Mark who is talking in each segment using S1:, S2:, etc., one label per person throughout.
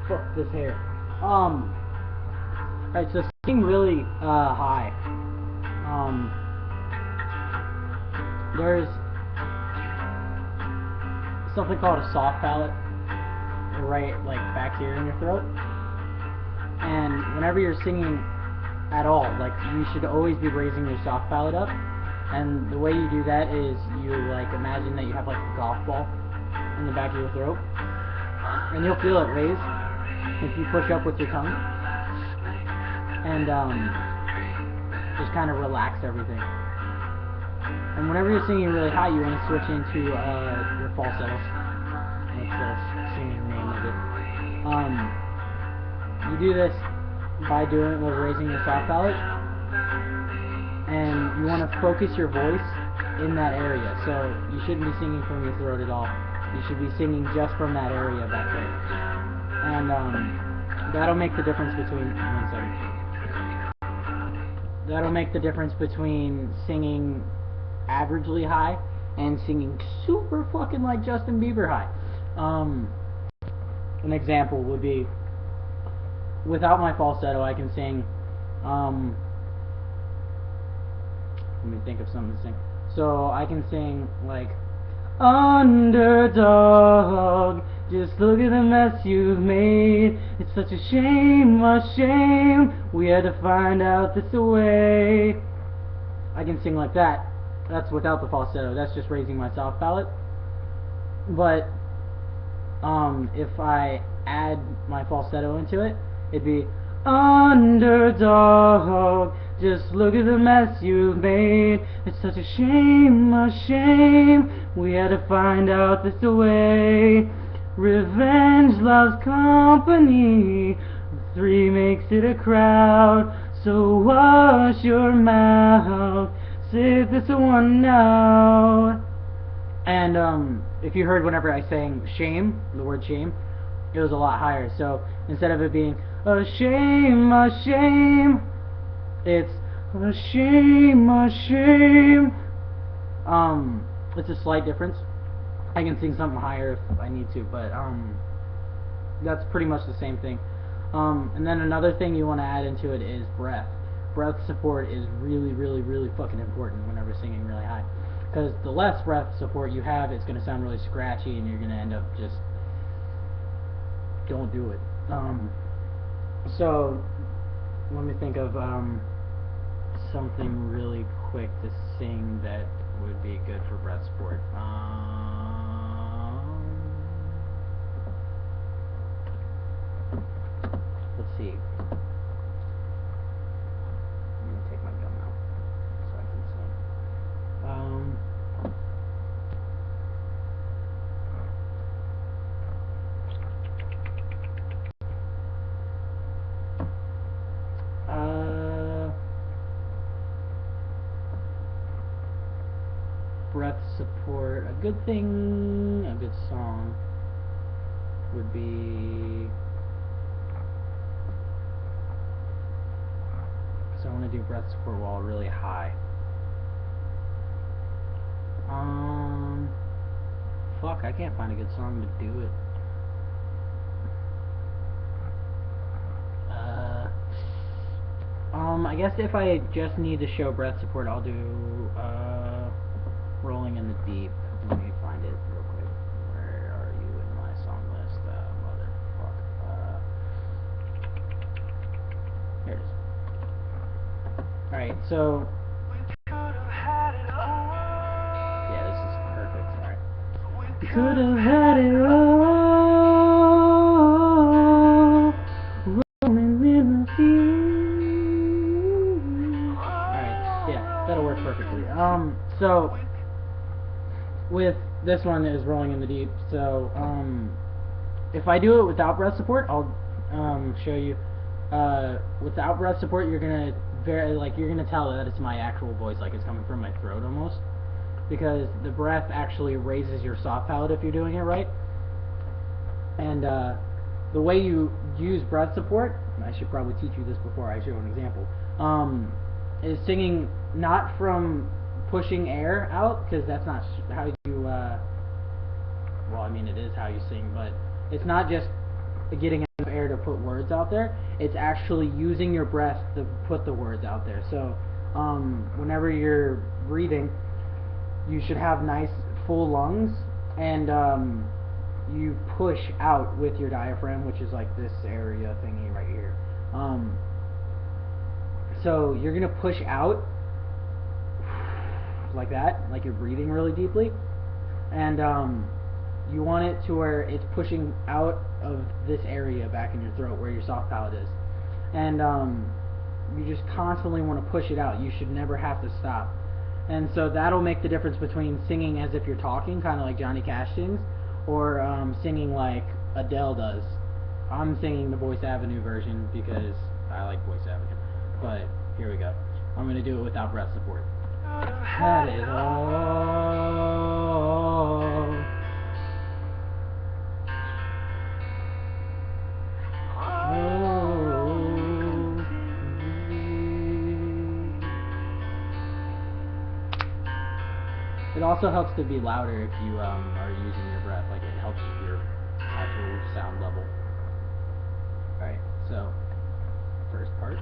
S1: Fuck this hair. Alright, so singing really high. There's something called a soft palate, right, like back here in your throat. And whenever you're singing at all, like you should always be raising your soft palate up. And the way you do that is you like imagine that you have like a golf ball in the back of your throat, and you'll feel it raise if you push up with your tongue, and just kind of relax everything. And whenever you're singing really high, you want to switch into your falsetto. That's the singing name of it. You do this by doing it with raising your soft palate, and you want to focus your voice in that area. So you shouldn't be singing from your throat at all. You should be singing just from that area back there, and that'll make the difference between. One second. That'll make the difference between singing averagely high and singing super fucking like Justin Bieber high. An example would be, without my falsetto, I can sing, let me think of something to sing. So I can sing like, underdog, just look at the mess you've made. It's such a shame, we had to find out this way. I can sing like that. That's without the falsetto. That's just raising my soft palate. But if I add my falsetto into it, it'd be, underdog, just look at the mess you've made. It's such a shame, we had to find out this way. Revenge loves company, 3 makes it a crowd. So wash your mouth, sit this one out. And if you heard whenever I sang shame, the word shame, it was a lot higher. So instead of it being a shame, it's a shame, it's a slight difference. I can sing something higher if I need to, but that's pretty much the same thing. And then another thing you want to add into it is breath. Breath support is really fucking important whenever singing really high. Because the less breath support you have, it's going to sound really scratchy, and you're going to end up just... don't do it. So, let me think of something really quick to sing that would be good for breath support. Let's see. I'm going to take my gum out so I can sing. Breath support. A good thing, a good song would be... So I want to do breath support while really high. Fuck, I can't find a good song to do it. I guess if I just need to show breath support, I'll do Rolling in the Deep. Let me find it real quick. Where are you in my song list? Motherfuck. Here it is. Alright, so... yeah, this is perfect. Alright. We could have had it all, rolling in the deep. Alright, yeah, that'll work perfectly. So... with this one is Rolling in the Deep. So if I do it without breath support, I'll show you. Without breath support, you're gonna you're gonna tell that it's my actual voice, like it's coming from my throat almost, because the breath actually raises your soft palate if you're doing it right. And the way you use breath support, I should probably teach you this before I show an example, is singing not from pushing air out, because that's not how you well, I mean, it is how you sing, but it's not just getting enough air to put words out there. It's actually using your breath to put the words out there. So whenever you're breathing, you should have nice full lungs, and you push out with your diaphragm, which is like this area thingy right here. So you're gonna push out like that, like you're breathing really deeply, and you want it to where it's pushing out of this area back in your throat where your soft palate is, and you just constantly want to push it out. You should never have to stop. And so that'll make the difference between singing as if you're talking, kind of like Johnny Cash sings, or singing like Adele does. I'm singing the Voice Avenue version because I like Voice Avenue. But here we go. I'm going to do it without breath support. Had it all. It also helps to be louder if you are using your breath. Like, it helps with your actual sound level. Alright, so first part.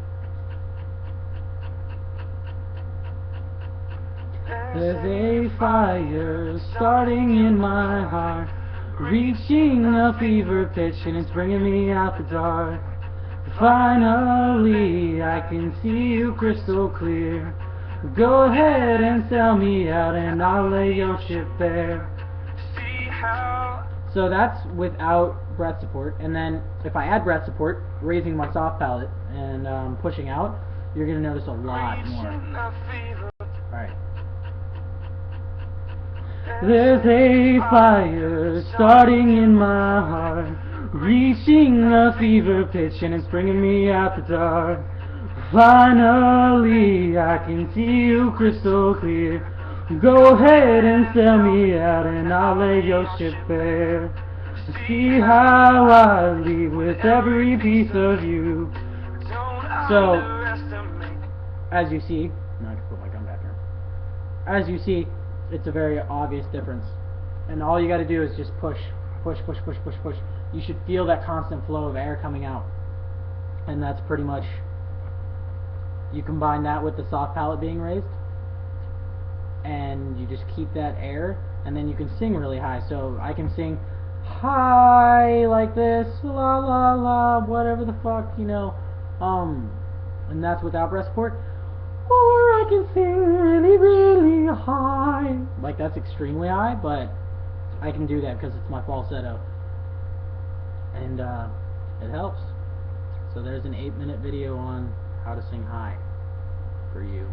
S1: There's a fire starting in my heart, reaching a fever pitch, and it's bringing me out the dark. Finally, I can see you crystal clear. Go ahead and sell me out, and I'll lay your ship bare. So that's without breath support. And then if I add breath support, raising my soft palate and pushing out, you're going to notice a lot more. Alright. There's a fire starting in my heart, reaching a fever pitch, and it's bringing me out the dark. Finally, I can see you crystal clear. Go ahead and sell me out, and I'll lay your ship bare. See how I leave with every piece of you. So, as you see, now I can put my gun back here. As you see, it's a very obvious difference. And all you got to do is just push, push, push, push, push, push. You should feel that constant flow of air coming out. And that's pretty much... You combine that with the soft palate being raised, and you just keep that air, and then you can sing really high. So I can sing high like this, la la la, whatever the fuck, you know, and that's without breath support. Or I can sing really, really high. Like, that's extremely high, but I can do that because it's my falsetto, and it helps. So there's an 8-minute video on how to sing high for you.